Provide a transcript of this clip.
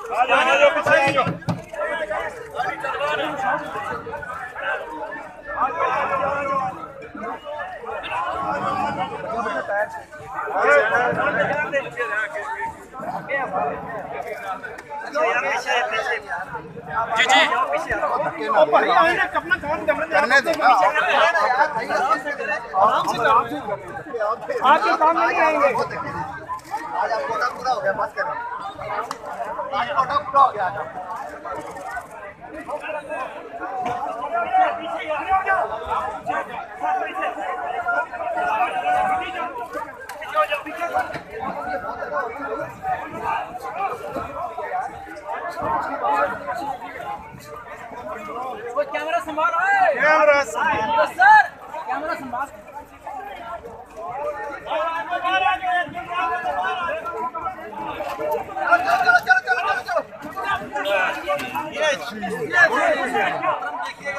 जी जी करने दो ना, आपके काम नहीं आएंगे। आज आप कोटा पूरा हो गया, बस करो। आज कोटा पूरा हो गया। कैमरा संभाल रहा है। कैमरा सर कैमरा संभाल। चलो चलो चलो चलो चलो।